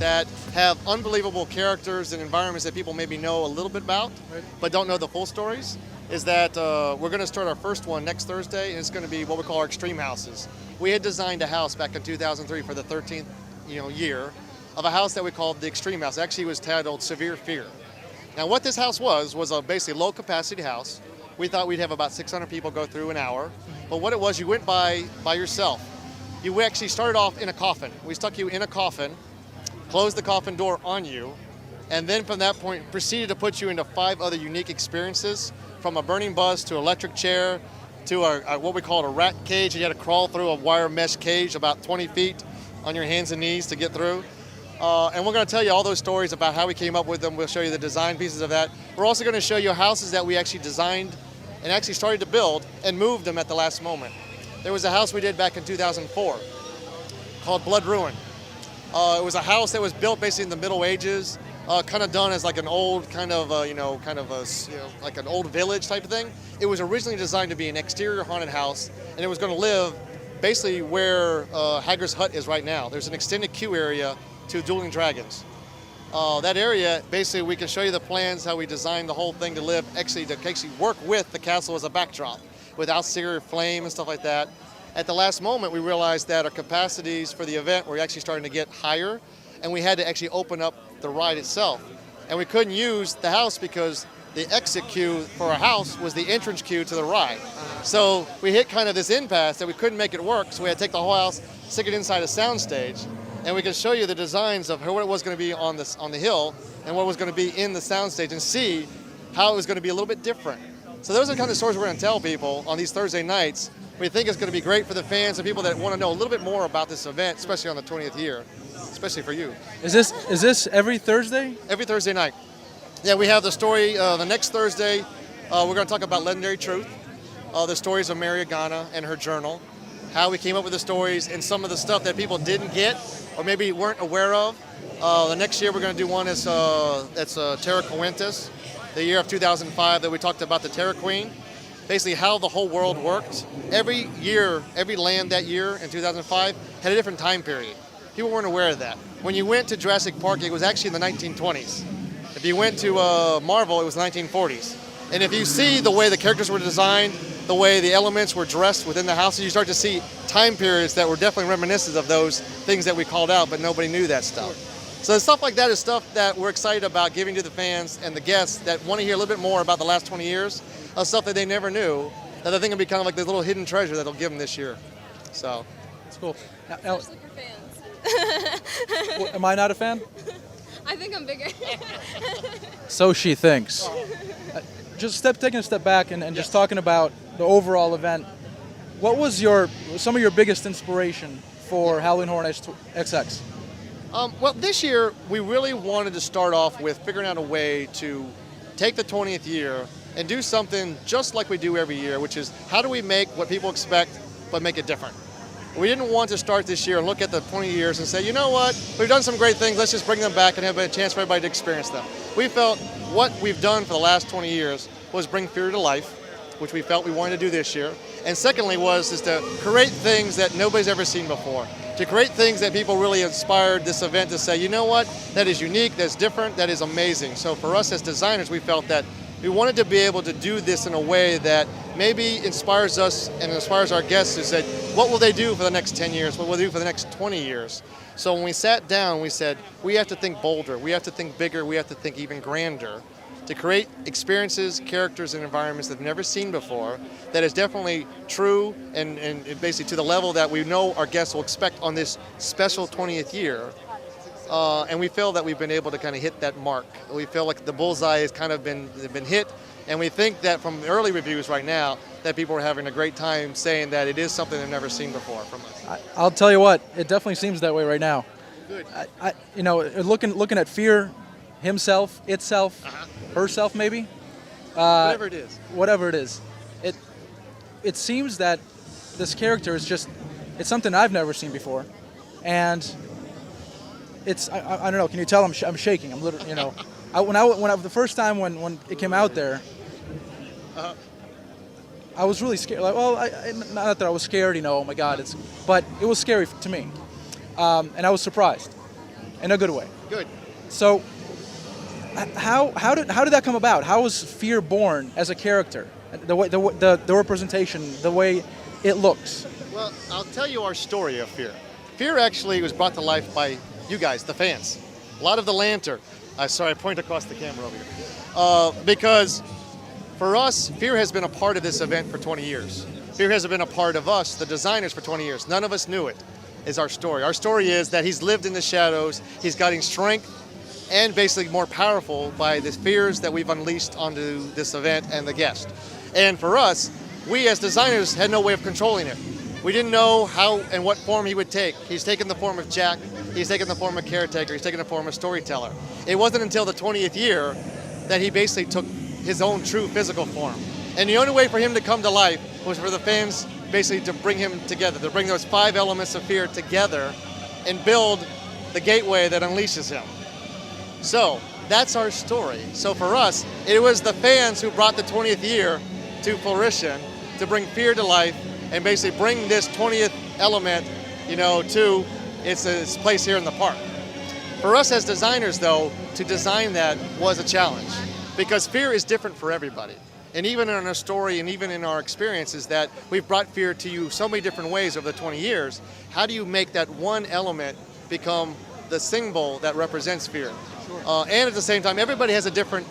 that have unbelievable characters and environments that people maybe know a little bit about, but don't know the full stories, is that we're going to start our first one next Thursday, and it's going to be what we call our extreme houses. We had designed a house back in 2003 for the 13th year of a house that we called the Extreme House. Actually, it was titled Severe Fear. Now, what this house was a basically low-capacity house. We thought we'd have about 600 people go through an hour, but what it was, you went by yourself. You actually started off in a coffin. We stuck you in a coffin, closed the coffin door on you, and then from that point proceeded to put you into 5 other unique experiences, from a burning bus to electric chair to what we called a rat cage. You had to crawl through a wire mesh cage about 20 feet on your hands and knees to get through. And we're going to tell you all those stories about how we came up with them. We'll show you the design pieces of that. We're also going to show you houses that we actually designed and actually started to build and moved them at the last moment. There was a house we did back in 2004 called Blood Ruin. It was a house that was built basically in the Middle Ages, kind of done as like an old like an old village type of thing. It was originally designed to be an exterior haunted house, and it was going to live basically where Hager's Hut is right now. There's an extended queue area to Dueling Dragons. That area, basically, we can show you the plans, how we designed the whole thing to live, to work with the castle as a backdrop, with exterior flame and stuff like that. At the last moment, we realized that our capacities for the event were actually starting to get higher, and we had to actually open up the ride itself. And we couldn't use the house because the exit queue for our house was the entrance queue to the ride. So we hit kind of this impasse that we couldn't make it work, so we had to take the whole house, stick it inside a soundstage, and we can show you the designs of what it was going to be on the hill and what was going to be in the soundstage, and see how it was going to be a little bit different. So those are the kind of stories we're going to tell people on these Thursday nights. We think it's going to be great for the fans and people that want to know a little bit more about this event, especially on the 20th year, especially for you. Is this every Thursday? Every Thursday night. Yeah, we have the story the next Thursday. We're going to talk about Legendary Truth, the stories of Mary Agana and her journal, how we came up with the stories and some of the stuff that people didn't get or maybe weren't aware of. The next year we're going to do one that's Terra Coentis, the year of 2005 that we talked about the Terra Queen, basically how the whole world worked. Every year, every land that year in 2005 had a different time period. People weren't aware of that. When you went to Jurassic Park, it was actually in the 1920s. If you went to Marvel, it was the 1940s. And if you see the way the characters were designed, the way the elements were dressed within the houses, you start to see time periods that were definitely reminiscent of those things that we called out, but nobody knew that stuff. So stuff like that is stuff that we're excited about giving to the fans and the guests that want to hear a little bit more about the last 20 years of stuff that they never knew, that I think will be kind of like this little hidden treasure that'll give them this year. So it's cool. Especially for fans. Am I not a fan? I think I'm bigger. So she thinks. Just taking a step back and just talking about the overall event, what was some of your biggest inspiration for Halloween Horror Nights XX? Well, this year we really wanted to start off with figuring out a way to take the 20th year and do something just like we do every year, which is how do we make what people expect but make it different. We didn't want to start this year and look at the 20 years and say, you know what, we've done some great things, let's just bring them back and have a chance for everybody to experience them. We felt what we've done for the last 20 years was bring fear to life, which we felt we wanted to do this year. And secondly is to create things that nobody's ever seen before, to create things that people really inspired this event to say, you know what, that is unique, that's different, that is amazing. So for us as designers, we felt that we wanted to be able to do this in a way that maybe inspires us and inspires our guests to say, what will they do for the next 10 years? What will they do for the next 20 years? So when we sat down, we said, we have to think bolder, we have to think bigger, we have to think even grander to create experiences, characters, and environments that they've never seen before, that is definitely true and basically to the level that we know our guests will expect on this special 20th year. And we feel that we've been able to kind of hit that mark. We feel like the bullseye has kind of been hit, and we think that from early reviews right now that people are having a great time saying that it is something they've never seen before from us. I'll tell you what, it definitely seems that way right now. Good. Looking at Fear, himself, itself, herself maybe. Whatever it is. Whatever it is. It seems that this character is it's something I've never seen before. And I don't know, can you tell I'm shaking? I'm literally, the first time when it came out there, I was really scared. Like, well, not that I was scared, oh my God, but it was scary to me. And I was surprised. in a good way. Good. So, how did that come about? How was Fear born as a character? The representation, the way it looks. Well, I'll tell you our story of Fear. Fear actually was brought to life by you guys, the fans. A lot of the Lantern. Sorry, I point across the camera over here. Because for us, Fear has been a part of this event for 20 years. Fear has been a part of us, the designers, for 20 years. None of us knew it, is our story. Our story is that he's lived in the shadows, he's getting strength and basically more powerful by the fears that we've unleashed onto this event and the guest. And for us, we as designers had no way of controlling it. We didn't know how and what form he would take. He's taken the form of Jack, he's taken the form of caretaker, he's taken the form of storyteller. It wasn't until the 20th year that he basically took his own true physical form. And the only way for him to come to life was for the fans basically to bring him together, to bring those 5 elements of fear together and build the gateway that unleashes him. So that's our story. So for us, it was the fans who brought the 20th year to fruition to bring fear to life and basically bring this 20th element, to its place here in the park. For us as designers, though, to design that was a challenge because fear is different for everybody. And even in our story and even in our experiences that we've brought fear to you so many different ways over the 20 years, how do you make that one element become the symbol that represents fear? And at the same time, everybody has a different,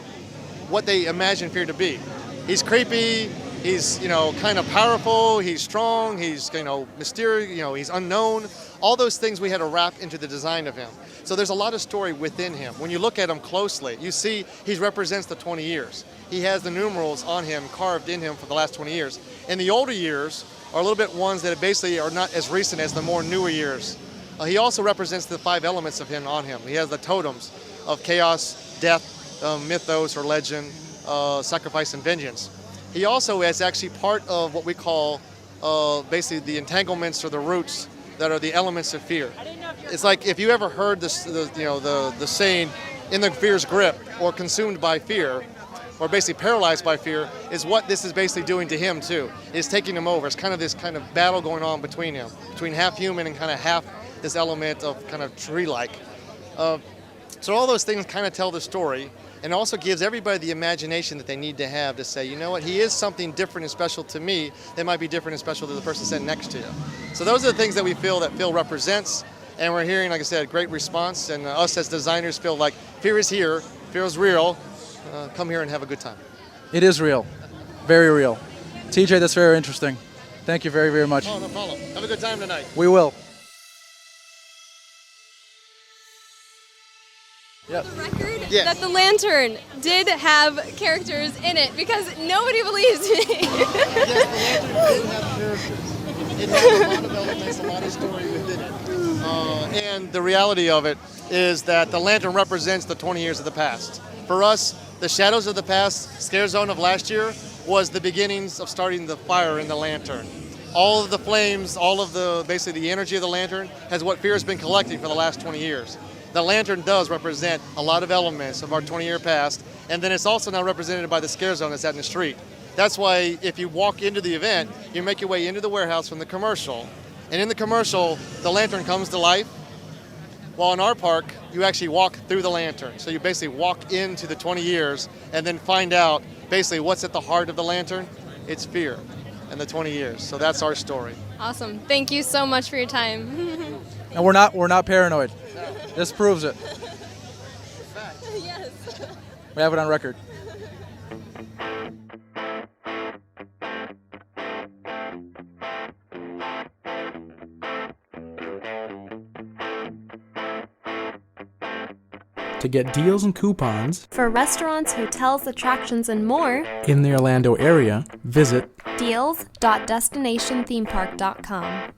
what they imagine fear to be. He's creepy, he's, kind of powerful, he's strong, he's, mysterious, he's unknown. All those things we had to wrap into the design of him. So there's a lot of story within him. When you look at him closely, you see he represents the 20 years. He has the numerals on him, carved in him for the last 20 years. And the older years are a little bit ones that basically are not as recent as the more newer years. He also represents the 5 elements of him on him. He has the totems of chaos, death, mythos or legend, sacrifice and vengeance. He also is actually part of what we call basically the entanglements or the roots that are the elements of fear. It's like if you ever heard this, the saying, in the fear's grip or consumed by fear, or basically paralyzed by fear, is what this is basically doing to him too. It's taking him over. It's kind of this kind of battle going on between him, between half human and kind of half this element of kind of tree-like. So all those things kind of tell the story, and also gives everybody the imagination that they need to have to say, you know what, he is something different and special to me that might be different and special to the person sitting next to you. So those are the things that we feel that Phil represents, and we're hearing, like I said, great response, and us as designers feel like fear is here, fear is real, come here and have a good time. It is real, very real. TJ, that's very interesting. Thank you very, very much. Oh, no problem. Have a good time tonight. We will. Yep. The record Yes. that the Lantern did have characters in it because nobody believes me. Yes, the Lantern did have characters. It had a lot of elements, a lot of story within it. And the reality of it is that the Lantern represents the 20 years of the past. For us, the shadows of the past, scare zone of last year, was the beginnings of starting the fire in the Lantern. All of the flames, all of the, basically the energy of the Lantern has what fear has been collecting for the last 20 years. The Lantern does represent a lot of elements of our 20-year past, and then it's also now represented by the scare zone that's out in the street. That's why if you walk into the event, you make your way into the warehouse from the commercial, and in the commercial, the Lantern comes to life, while in our park, you actually walk through the Lantern. So you basically walk into the 20 years and then find out basically what's at the heart of the Lantern. It's fear and the 20 years. So that's our story. Awesome. Thank you so much for your time. And we're not paranoid. This proves it. Yes. We have it on record. To get deals and coupons For restaurants, hotels, attractions, and more, in the Orlando area, visit deals.destinationthemepark.com.